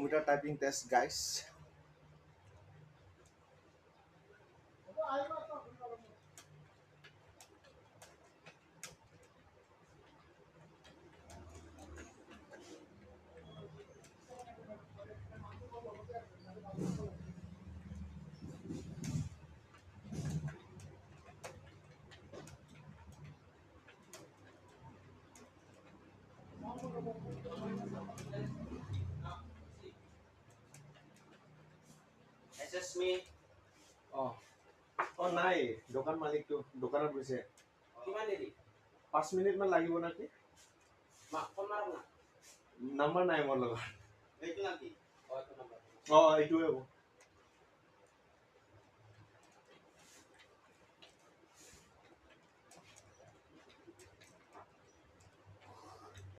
Computer typing test, guys. Excuse me. Oh, oh নাই দোকান মালিকটো দোকানত গৈছে কিমান দেৰি 5 মিনিট মান লাগিব নাকি ফোন মাৰক না নাম্বাৰ নাই মোৰ লগত এইটো নাকি এইটো নম্বৰ এইটোৱে হ'ব